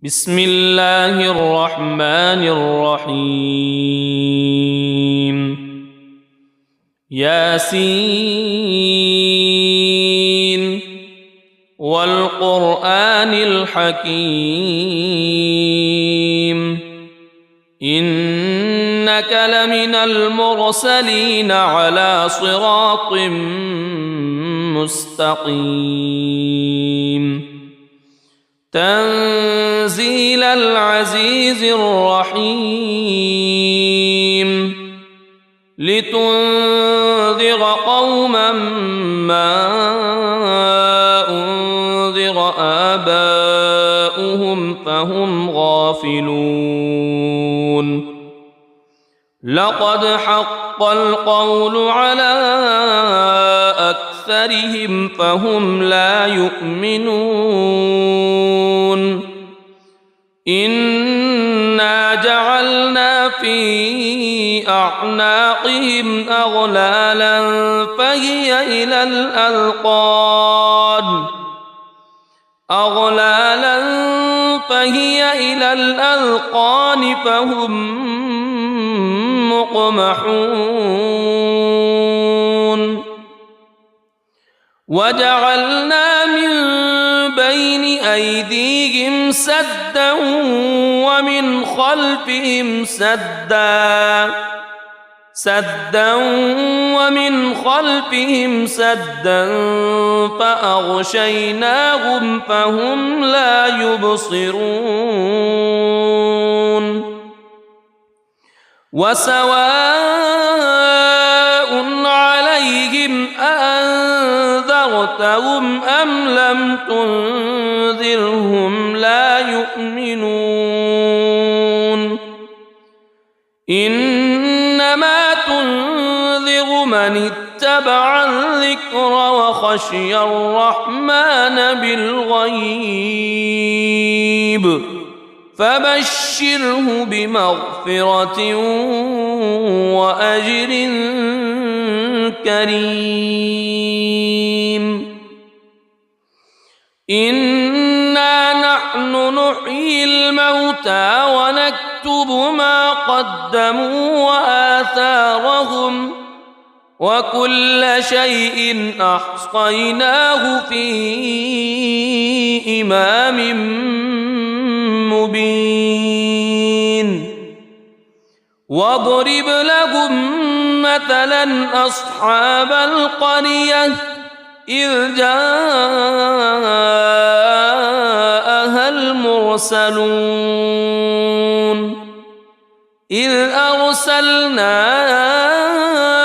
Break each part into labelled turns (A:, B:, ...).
A: بسم الله الرحمن الرحيم ياسين والقرآن الحكيم إنك لمن المرسلين على صراط مستقيم تنزيل العزيز الرحيم لتنذر قوما ما أنذر آباؤهم فهم غافلون لقد حق القول على أكثرهم فهم لا يؤمنون إنا جعلنا في أعناقهم أغلالا فهي إلى الأذقان فهم مقمحون وجعلنا من بين أيديهم سدا ومن خلفهم سدا فأغشيناهم فهم لا يبصرون وسواء عليهم أأنذرتهم أم لم تنذرهم لا يؤمنون إنما تنذر من اتبع الذكر وخشي الرحمن بالغيب فبشره بمغفرة وأجر كريم إنا نحن نحيي الموتى ونكتب ما قدموا وآثارهم وكل شيء أحصيناه في إمام مبين واضرب لهم مثلا أصحاب القرية إذ جاءها المرسلون إذ أرسلنا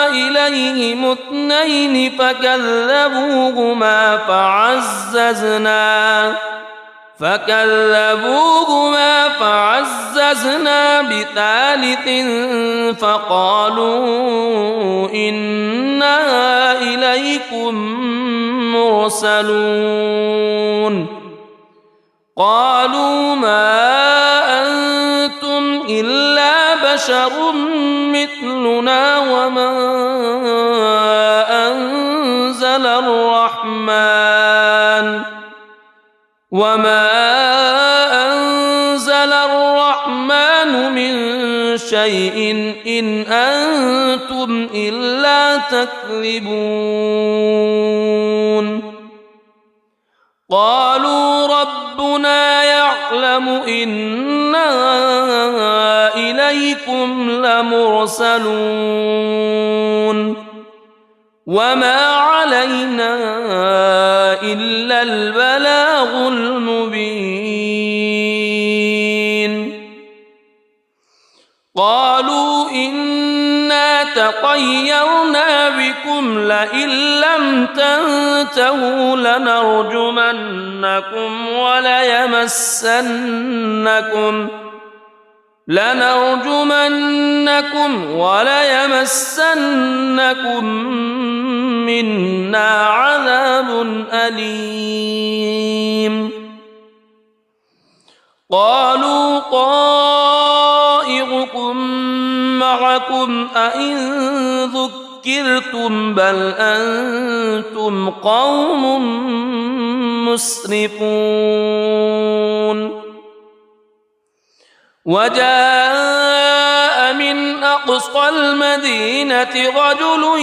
A: إليهم اثنين فكذبوهما فعززنا بثالث فقالوا إنا إليكم مرسلون قالوا ما أنتم إلا بشر مثلنا وما أنزل الرحمن من شيء إن أنتم إلا تكذبون قالوا ربنا يعلم إنا إليكم لمرسلون وما علينا إلا البلاغ المبين قالوا إنا تطيرنا بكم لئن لم تنتهوا لنرجمنكم وليمسنكم منا عذاب أليم قالوا طائركم معكم أئن ذكرتم بل أنتم قوم مسرفون وجاء من أقصى المدينة رجل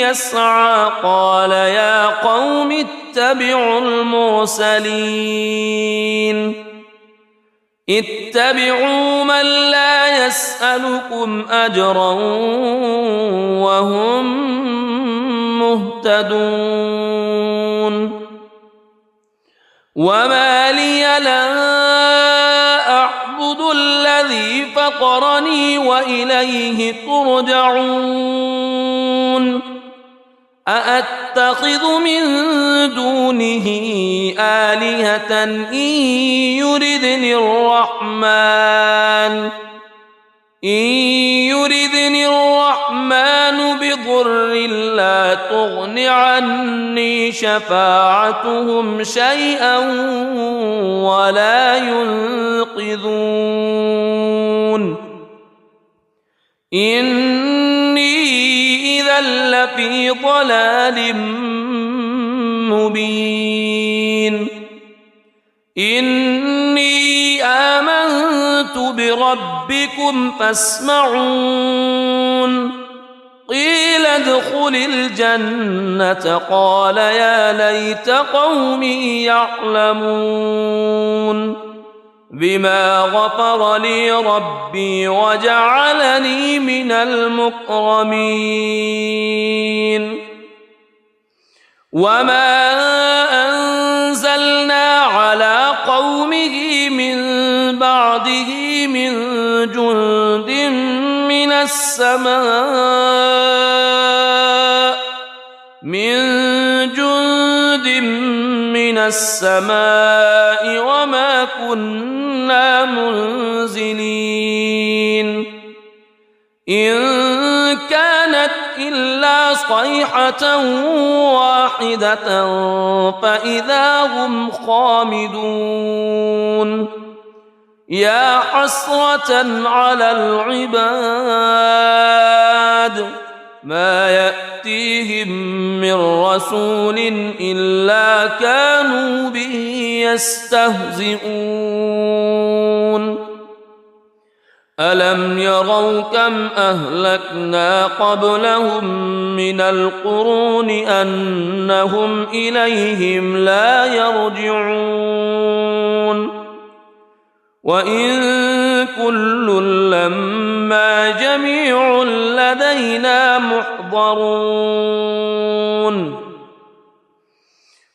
A: يسعى قال يا قوم اتبعوا المرسلين اتبعوا من لا يسألكم أجرا وهم مهتدون وما لي لا أعبد الذي فطرني وإليه ترجعون أأتخذ من دونه آلهة إن يردني الرحمن بضر لا تغن عني شفاعتهم شيئا ولا ينقذون إني إذا لفي ضلال مبين إني آمنت بربكم فاسمعون قيل ادخل الجنة قال يا ليت قومي يعلمون بما غفر لي ربي وجعلني من المكرمين وما أنزلنا على قومه من بعده من جند من السماء وما كنا منزلين إن كانت إلا صيحة واحدة فإذا هم خامدون يا حسرة على العباد ما يأتيهم من رسول إلا كانوا به يستهزئون ألم يروا كم أهلكنا قبلهم من القرون أنهم إليهم لا يرجعون وإن كل لما جميع لدينا محضرون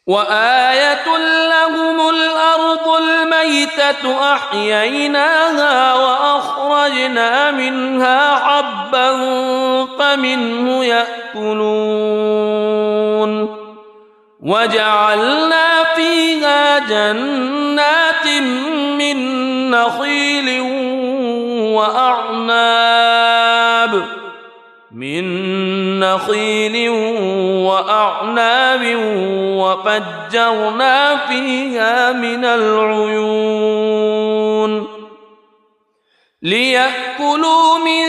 A: وآية لهم الأرض الميتة أحييناها وأخرجنا منها حبا فمنه يأكلون وجعلنا فيها جنات من نخيل وأعناب وفجرنا فيها من العيون ليأكلوا من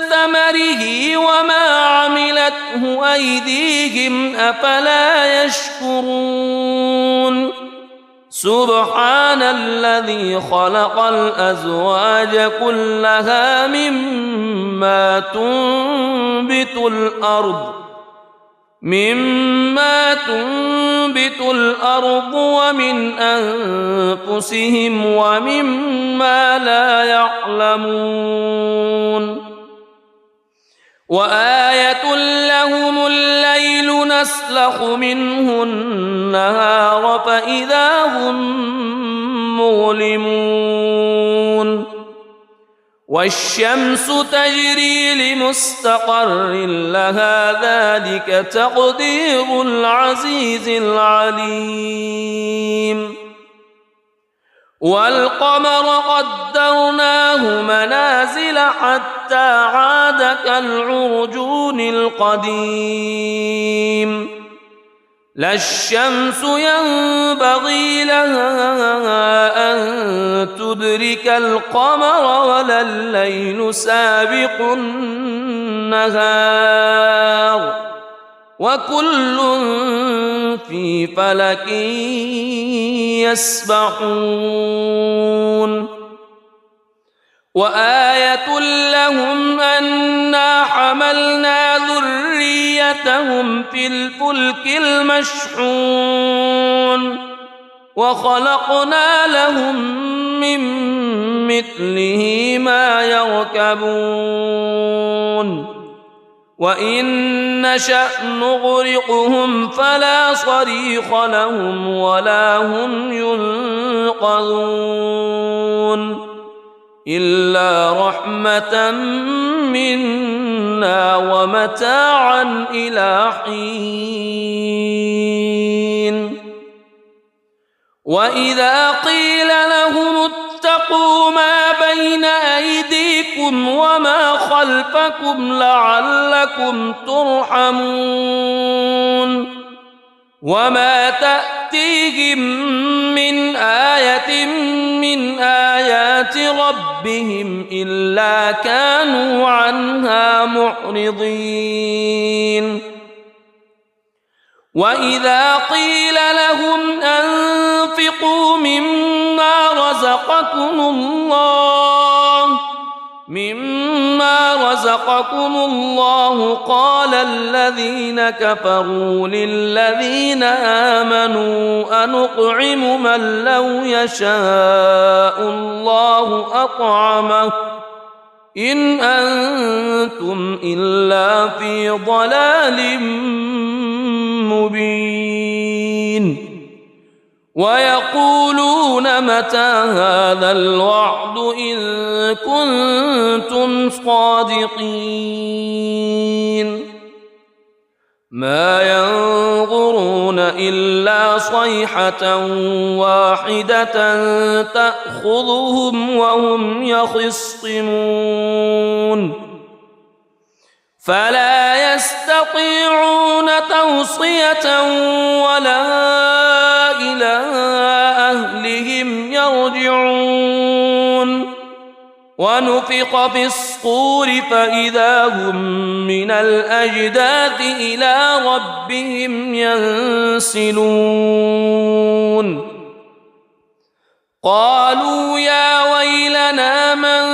A: ثمره وما عملته أيديهم أفلا يشكرون سبحان الذي خلق الأزواج كلها مما تنبت الأرض ومن أنفسهم ومما لا يعلمون وآية لهم الليل نسلخ منه النهار فإذا هم مظلمون والشمس تجري لمستقر لها ذلك تقدير العزيز العليم والقمر قدرناه منازل حتى عاد كالعرجون القديم لا الشمس ينبغي لها أن تدرك القمر ولا الليل سابق النهار وكل في فلك يسبحون وآية لهم أنا حملنا ذريتهم في الفلك المشحون وخلقنا لهم من مثله ما يركبون وإن نشأ نغرقهم فلا صريخ لهم ولا هم ينقذون إلا رحمة منا ومتاعا إلى حين وإذا قيل لهم اتقوا ما بين أيديكم وما خلفكم لعلكم ترحمون وما تأتيهم من آية من آيات ربهم إلا كانوا عنها معرضين وإذا قيل لهم أنفقوا مما رزقكم الله قال الذين كفروا للذين آمنوا أنطعم من لو يشاء الله أطعمه إن أنتم إلا في ضلال مبين ويقولون متى هذا الوعد إن كنتم صادقين ما ينظرون إلا صيحة واحدة تأخذهم وهم يخصمون فلا يستطيعون توصية ولا إلى أهلهم يرجعون ونفخ في الصور فإذا هم من الأجداث إلى ربهم ينسلون قالوا يا ويلنا من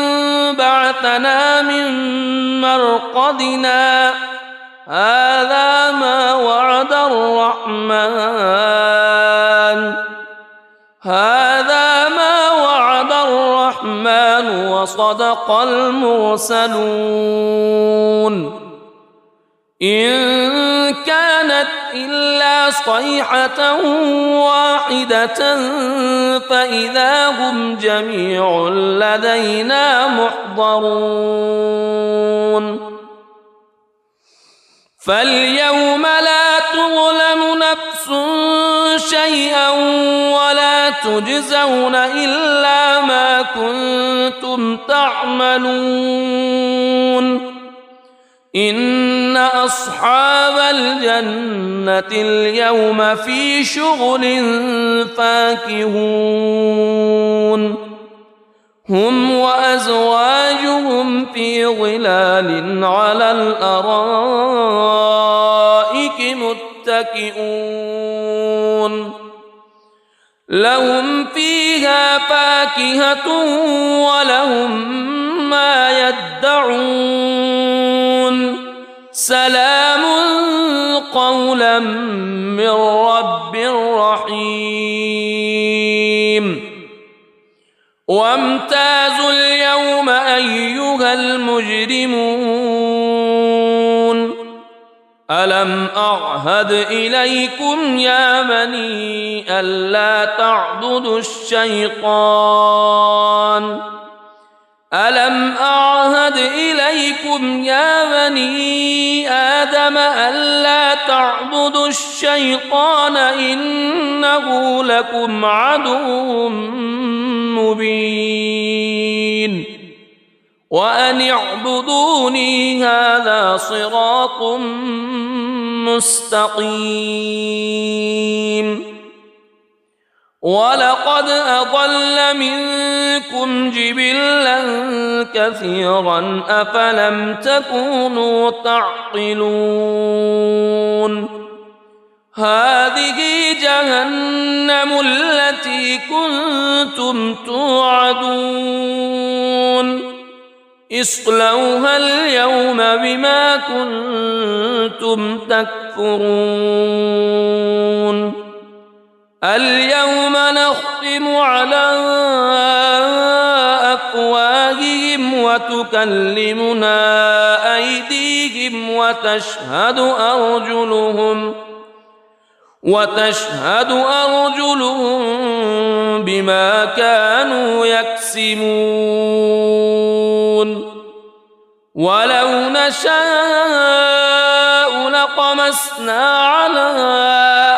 A: بعثنا من مرقدنا هذا ما وعد الرحمن وصدق المرسلون إن كانت إلا صيحة واحدة فإذا هم جميع لدينا محضرون فاليوم لا تظلم نفس شيئا ولا تجزون إلا ما كنتم تعملون إن أصحاب الجنة اليوم في شغل فاكهون هم وأزواجهم في ظلال على الأرائك متكئون لهم فيها فاكهة ولهم ما يدعون سلام قولا من رب رحيم وامتازوا اليوم أيها المجرمون ألم أعهد إليكم يا بني ألا تعبدوا الشيطان ألم أعهد إليكم يا بني آدم ألا تعبدوا الشيطان إنه لكم عدو مبين وأن اعبدوني هذا صراط مستقيم ولقد أضل منكم جبلا كثيرا أفلم تكونوا تعقلون هذه جهنم التي كنتم توعدون اصلوها اليوم بما كنتم تكفرون اليوم نختم على أفواههم وتكلمنا أيديهم وتشهد أرجلهم بما كانوا يكسبون ولو نشاء لطمسنا على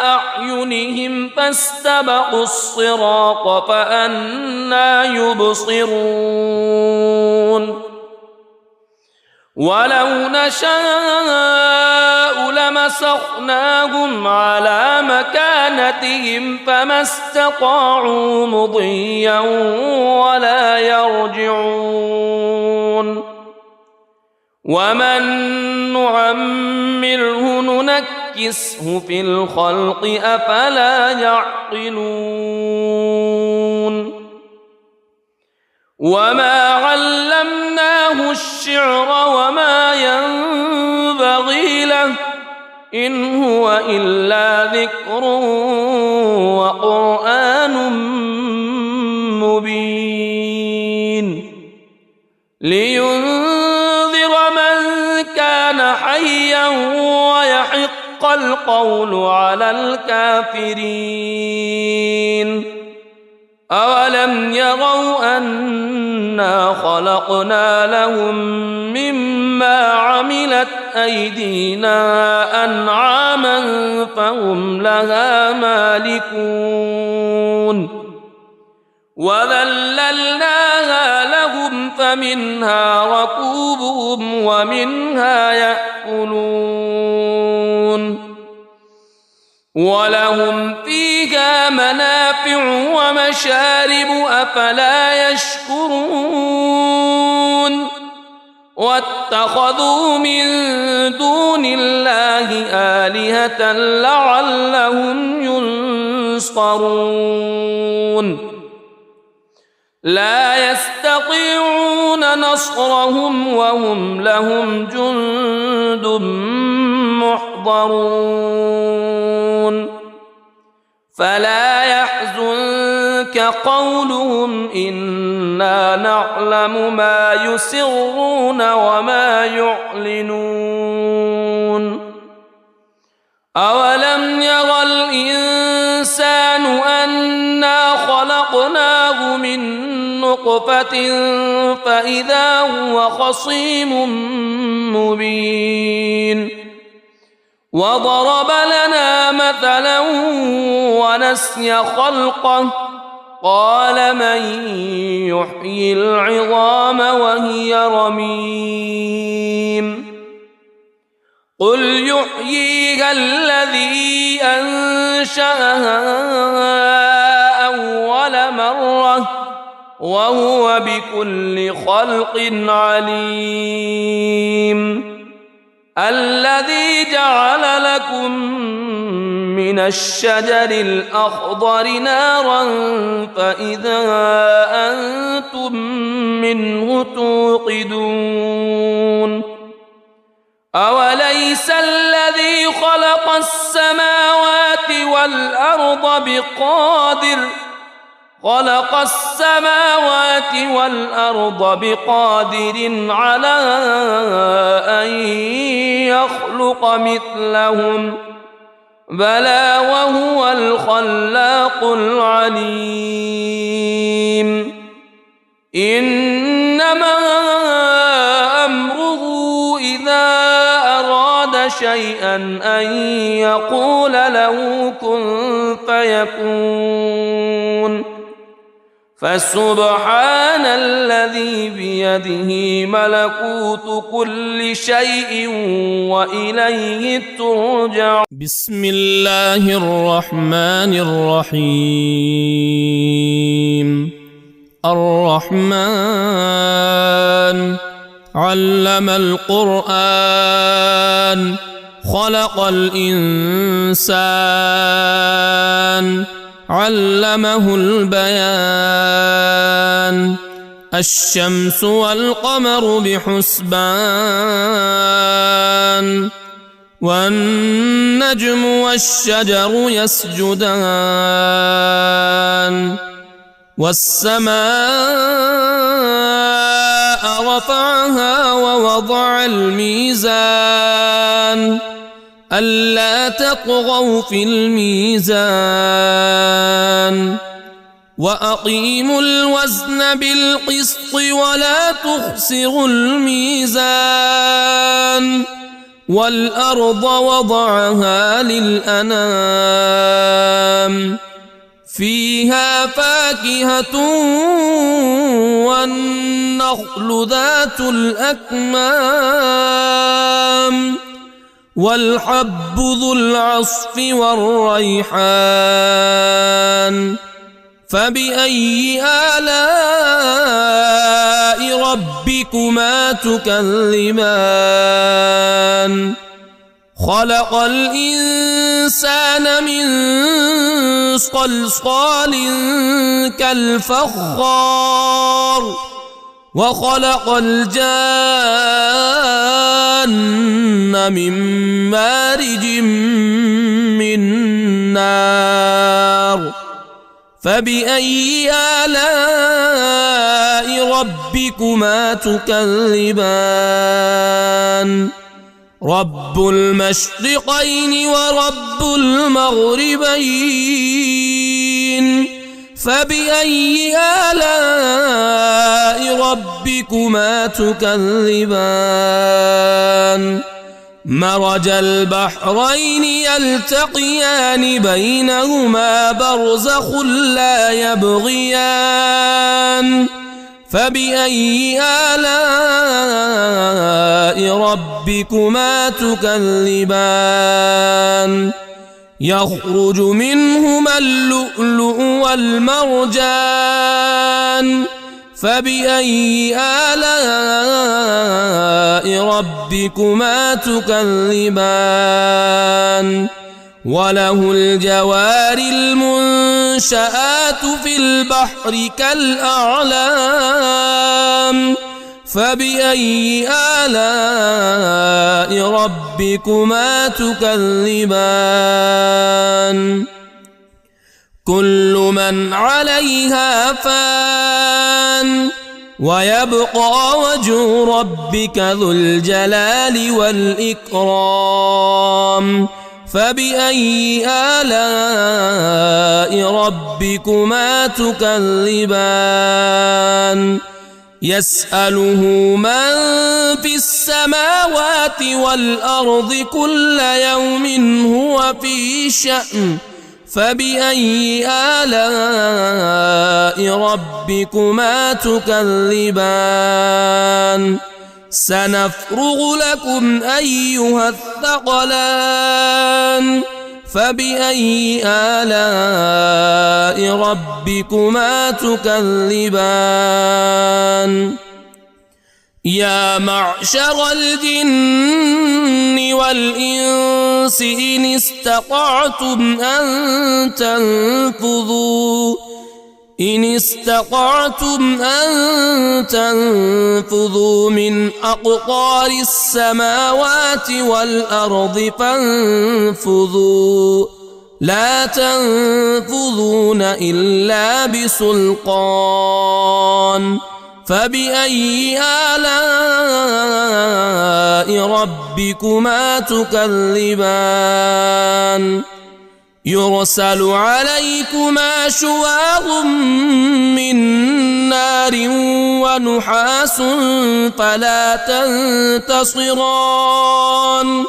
A: أعينهم فاستبقوا الصراط فأنى يبصرون ولو نشاء لمسخناهم على مكانتهم فما استطاعوا مضيا ولا يرجعون ومن نعمره ننكسه في الخلق أفلا يعقلون وما علمناه الشعر وما ينبغي له إن هو إلا ذكر وقرآن مبين لينذر من كان حيا ويحق القول على الكافرين أولم يروا أنا خلقنا لهم مما عملت أيدينا أنعاما فهم لها مالكون وذللناها لهم فمنها ركوبهم ومنها يأكلون ولهم فيها منافع ومشارب أفلا يشكرون واتخذوا من دون الله آلهة لعلهم ينصرون لا يستطيعون نصرهم وهم لهم جند محضرون فلا يحزنك قولهم إنا نعلم ما يسرون وما يعلنون أولم يرى الإنسان أنا خلقناه من نطفة فإذا هو خصيم مبين وضرب لنا مثلا ونسي خلقه قال من يحيي العظام وهي رميم قل يحييها الذي أنشأها أول مرة وهو بكل خلق عليم الذي جعل لكم من الشجر الأخضر نارا فإذا أنتم منه توقدون أوليس الذي خلق السماوات والأرض بقادر على أن يخلق مثلهم بلى وهو الخلاق العليم إنما أمره إذا أراد شيئا أن يقول له كن فيكون فسبحان الذي بيده ملكوت كل شيء وإليه ترجع. بسم الله الرحمن الرحيم. الرحمن علم القرآن خلق الإنسان علمه البيان الشمس والقمر بحسبان والنجم والشجر يسجدان والسماء رفعها ووضع الميزان ألا تطغوا في الميزان وأقيموا الوزن بالقسط ولا تخسروا الميزان والأرض وضعها للأنام فيها فاكهة والنخل ذات الأكمام والحب ذو العصف والريحان فبأي آلاء ربكما تكذبان خلق الإنسان من صلصال كالفخار وخلق الجان من مارج من نار فبأي آلاء ربكما تكذبان رب المشرقين ورب المغربين فبأي آلاء ربكما تكذبان مرج البحرين يلتقيان بينهما برزخ لا يبغيان فبأي آلاء ربكما تكذبان يخرج منهما اللؤلؤ والمرجان فبأي آلاء ربكما تكذبان وله الجوار المنشآت في البحر كالأعلام فبأي آلاء ربكما تكذبان كل من عليها فان ويبقى وجه ربك ذو الجلال والإكرام فبأي آلاء ربكما تكذبان يسأله من في السماوات والأرض كل يوم هو في شأن فبأي آلاء ربكما تكذبان سنفرغ لكم أيها الثقلان فبأي آلاء ربكما تكذبان يا معشر الجن والإنس إن استطعتم أن تنفذوا من أقطار السماوات والأرض فانفذوا لا تنفذون إلا بسلطان فبأي آلاء ربكما تكذبان يرسل عليكما شواظ من نار ونحاس فلا تنتصران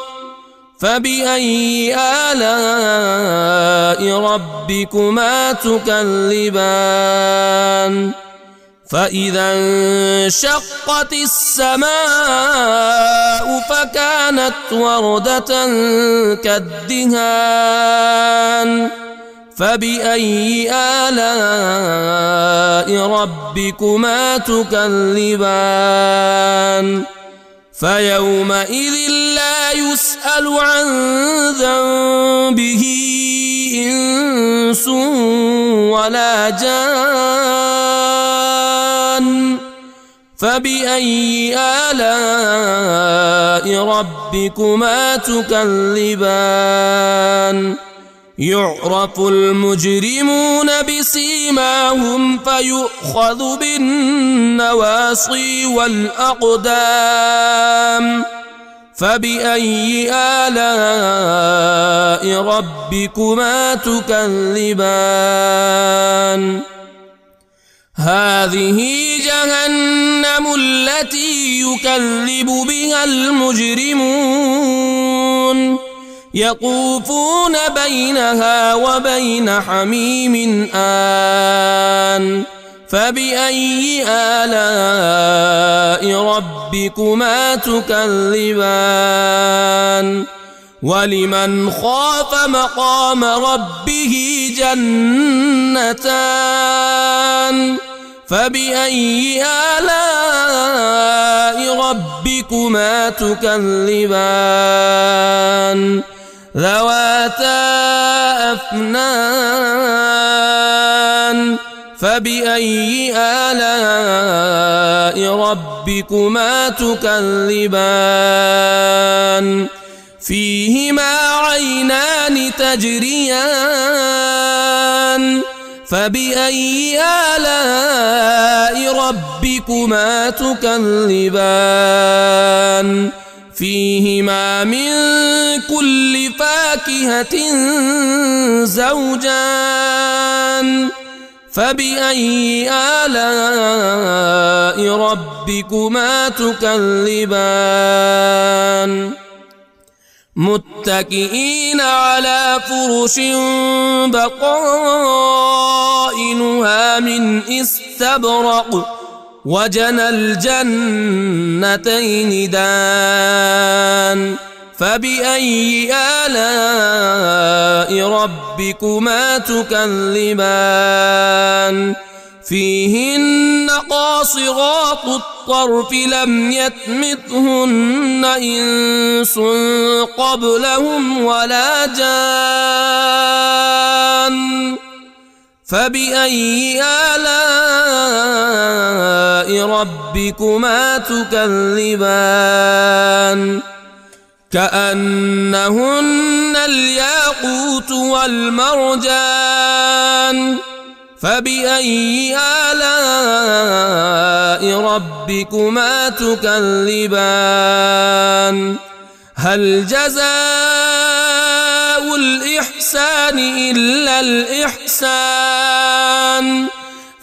A: فبأي آلاء ربكما تكذبان فإذا انشقت السماء فكانت وردة كالدهان فبأي آلاء ربكما تكذبان فيومئذ لا يسأل عن ذنبه إنس ولا جان فبأي آلاء ربكما تكذبان يعرف المجرمون بسيماهم فيؤخذ بالنواصي والأقدام فبأي آلاء ربكما تكذبان هذه جهنم التي يكذب بها المجرمون يطوفون بينها وبين حميم آن فبأي آلاء ربكما تكذبان ولمن خاف مقام ربه جنتان فبأي آلاء ربكما تكذبان ذواتا أفنان فبأي آلاء ربكما تكذبان فيهما عينان تجريان فبأي آلاء ربكما تكذبان فيهما من كل فاكهة زوجان فبأي آلاء ربكما تكذبان متكئين على فرش بطائنها من استبرق وجنى الجنتين دان فبأي آلاء ربكما تكذبان فيهن قاصرات الطرف لم يطمثهن إنس قبلهم ولا جان فبأي آلاء ربكما تكذبان كأنهن الياقوت والمرجان فبأي آلاء ربكما تكذبان هل جزاء الإحسان إلا الإحسان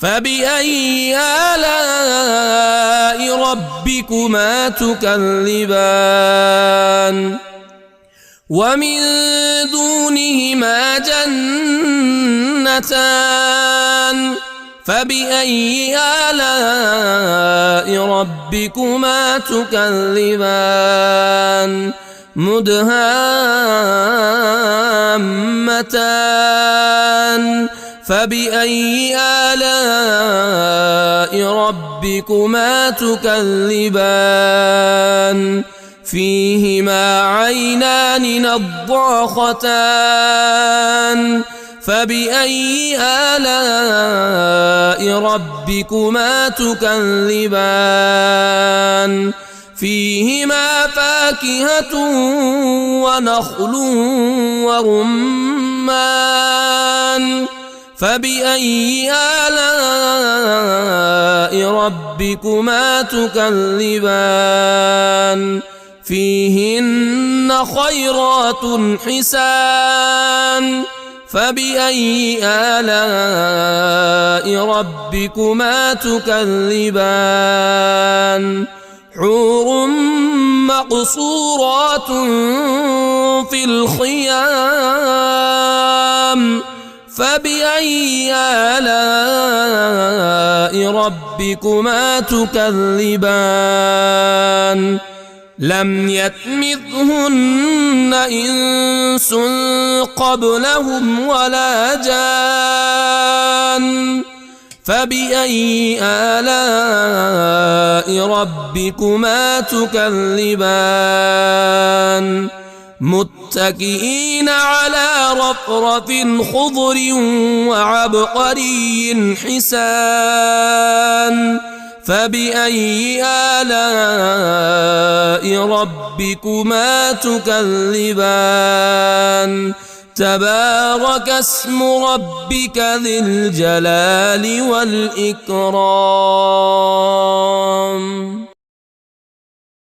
A: فبأي آلاء ربكما تكذبان ومن دونهما جنتان فبأي آلاء ربكما تكذبان مدهامتان فبأي آلاء ربكما تكذبان فيهما عينان نضاختان فبأي آلاء ربكما تكذبان فيهما فاكهة ونخل ورمان فبأي آلاء ربكما تكذبان فيهن خيرات حسان فبأي آلاء ربكما تكذبان حور مقصورات في الخيام فبأي آلاء ربكما تكذبان لم يطمثهن إنس قبلهم ولا جان فبأي آلاء ربكما تكذبان متكئين على رفرف خضر وعبقري حسان فبأي آلاء ربكما تكذبان تبارك اسم ربك ذي الجلال والإكرام